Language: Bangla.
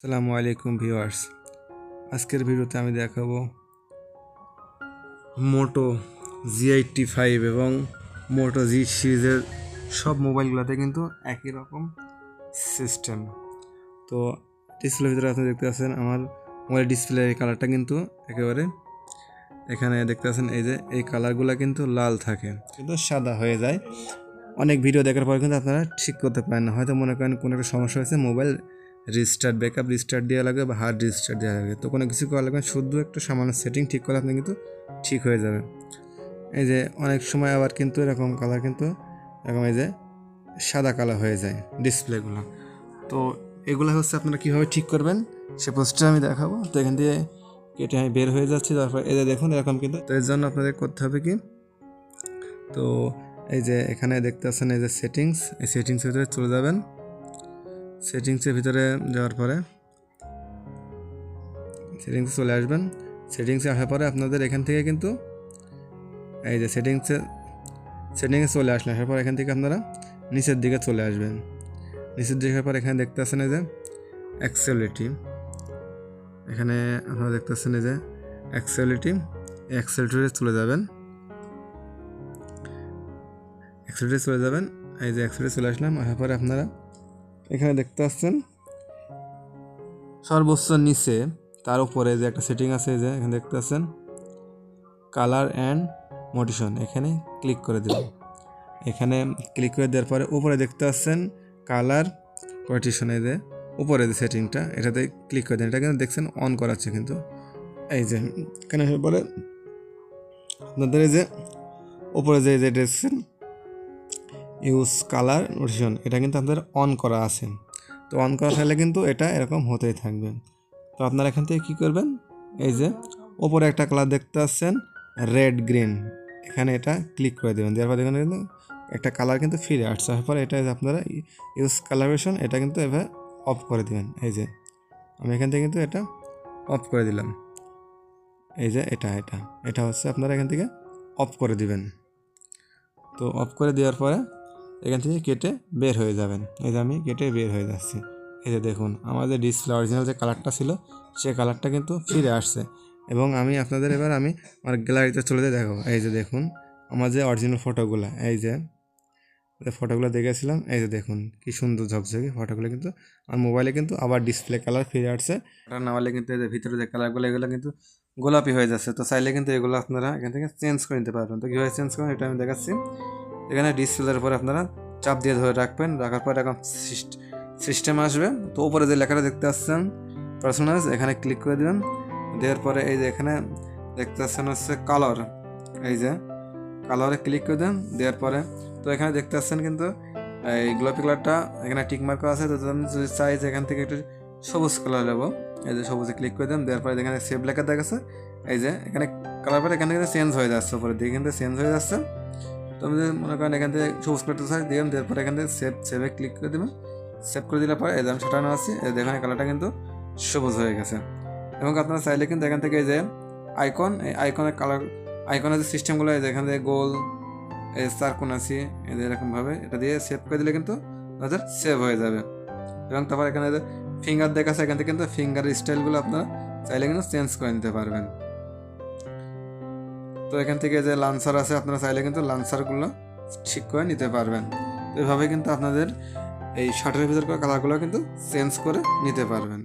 আসসালামু আলাইকুম ভিউয়ার্স। আজকের ভিডিওতে আমি দেখাবো মোটো G85 এবং মোটো জি সিরিজের সব মোবাইলগুলোতে কিন্তু একই রকম সিস্টেম। তো ডিসপ্লের ভিতরে আপনি দেখতে পাচ্ছেন আমার মোবাইল ডিসপ্লের এই কালারটা কিন্তু একেবারে এখানে দেখতে পাচ্ছেন এই কালারগুলো কিন্তু লাল থাকে, কিন্তু সাদা হয়ে যায়। অনেক ভিডিও দেখার পর কিন্তু আপনারা ঠিক করতে পারেন না, হয়তো মনে করেন কোনো একটা সমস্যা হয়েছে, মোবাইল ব্যাকআপ রিস্টার্ট দেওয়া লাগবে বা হার্ড রিস্টার্ট দেওয়া লাগবে। তো কোনো কিছু করা লাগবে, শুধু একটু সামান্য সেটিং ঠিক করলে আপনি কিন্তু ঠিক হয়ে যাবে। অনেক সময় আবার কিন্তু এরকম কালার কিন্তু এরকম সাদা কালার হয়ে যায় ডিসপ্লেগুলো। তো এগুলো হচ্ছে আপনারা কীভাবে ঠিক করবেন সে পোস্টটা আমি দেখাবো। তো এখান দিয়ে কেটে আমি বের হয়ে যাচ্ছি। তারপর দেখুন এরকম কিন্তু, তো এর জন্য আপনাদের করতে হবে কি, তো এখানে দেখতে পাচ্ছেন সেটিংস, এই সেটিংসের ভিতরে চলে যাবেন। সেটিংসের ভিতরে যাওয়ার পরে সেটিংসে চলে আসবেন। সেটিংসে আসার পরে আপনাদের এখান থেকে কিন্তু সেটিংসে চলে আসলেন। আসার পর এখান থেকে আপনারা নিচের দিকে চলে আসবেন। নিচের দিকে পর এখানে দেখতে পাচ্ছেন অ্যাক্সেসিবিলিটি। এখানে আপনারা দেখতে পাচ্ছেন অ্যাক্সেসিবিলিটি চলে যাবেন। অ্যাক্সেসিবিলিটি চলে আসলাম। আসার পরে আপনারা এখানে দেখতে পাচ্ছেন সর্বোচ্চ নিচে তার উপরে একটা সেটিং আছে, এখানে দেখতে পাচ্ছেন কালার অ্যান্ড মোটিশন, এখানে ক্লিক করে দেবেন। এখানে ক্লিক করে দেওয়ার পরে উপরে দেখতে পাচ্ছেন কালার কোয়ার্টিশন, উপরে সেটিংটা, এটাতে ক্লিক করে দেন। এটা কিন্তু দেখছেন অন করাচ্ছে, কিন্তু এখানে পরে আপনাদের উপরে দেখছেন ইউজ কালার নোটিশন, এটা কিন্তু আপনাদের অন করা আছে। তো অন করা থাকলে কিন্তু এটা এরকম হতেই থাকবে। তো আপনারা এখান থেকে কী করবেন, ওপরে একটা কালার দেখতে পাচ্ছেন রেড গ্রিন, এখানে এটা ক্লিক করে দেবেন। দেওয়ার পর দেখুন কিন্তু একটা কালার কিন্তু ফিরে আসছে। তারপরে এটা আপনারা ইউজ কালারেশন, এটা কিন্তু এভাবে অফ করে দেবেন। আমি এখান থেকে কিন্তু এটা অফ করে দিলাম। এটা হচ্ছে আপনারা এখান থেকে অফ করে দিবেন। তো অফ করে দেওয়ার পরে এখান থেকে কেটে বের হয়ে যাবেন। আমি কেটে বের হয়ে যাচ্ছি। দেখুন আমার ডিসপ্লে অরিজিনাল কালারটা ছিল সে কালারটা কিন্তু ফিরে আসছে। এবং আমি আপনাদের আমি আমার গ্যালারিতে চলে যেয়ে দেখো, দেখুন আমার অরিজিনাল ফটোগুলো, ফটোগুলো দেখেছিলাম, দেখুন কি সুন্দর ঝকঝকে ফটোগুলো, কিন্তু আমার মোবাইলে কিন্তু আবার ডিসপ্লে কালার ফিরে আসছে। এটা না হলে কিন্তু ভিতরে কালারগুলো এগুলো কিন্তু গোলাপি হয়ে যাচ্ছে। তো চাইলে কিন্তু এগুলো আপনারা এখান থেকে চেঞ্জ করে নিতে পারবেন। তো কীভাবে চেঞ্জ করবেন এটা আমি দেখাচ্ছি। এখানে ডিসপ্লের উপরে আপনারা চাপ দিয়ে ধরে রাখবেন। রাখার পর এখন সিস্টেম আসবে। তো উপরে লেখাটা দেখতে পাচ্ছেন পার্সোনালাইজ, এখানে ক্লিক করে দেবেন। দেওয়ার পরে এখানে দেখতে পাচ্ছেন হচ্ছে কালার, কালারে ক্লিক করে দেন। দেওয়ার পরে তো এখানে দেখতে পাচ্ছেন কিন্তু এই গোলাপি কালারটা এখানে টিক মার্ক আছে। তো আমি যদি চাই এখান থেকে একটু সবুজ কালার নেবো, সবুজে ক্লিক করে দেন। দেওয়ার পরে এখানে সেভ লেখা দেখাচ্ছে, এখানে কালার পরে এখানে কিন্তু চেঞ্জ হয়ে যাচ্ছে, উপরে দিকে কিন্তু চেঞ্জ হয়ে যাচ্ছে। তো আমি মনে করেন এখান থেকে সবুজ কালারটা চাই দিলাম। দেওয়ার পরে এখান থেকে সেভে ক্লিক করে দেবেন। সেভ করে দিলে পরে আমি সাটানো আছি, দেখুন কালারটা কিন্তু সবুজ হয়ে গেছে। এবং আপনারা চাইলে কিন্তু এখান থেকে আইকন, এই আইকনের কালার, আইকনের সিস্টেমগুলো এখান থেকে গোল সার্কুন আছি, এরকমভাবে এটা দিয়ে সেভ করে দিলে কিন্তু তাদের সেভ হয়ে যাবে। এবং তারপর এখানে ফিঙ্গার দেখাচ্ছে, এখান থেকে কিন্তু ফিঙ্গারের স্টাইলগুলো আপনারা চাইলে কিন্তু চেঞ্জ করে নিতে পারবেন। তো এখান থেকে লান্সার আছে, আপনারা চাইলে কিন্তু লান্সারগুলো ঠিক করে নিতে পারবেন। তো এভাবে কিন্তু আপনাদের এই শার্টের ভিতর কালারগুলো কিন্তু চেঞ্জ করে নিতে পারবেন।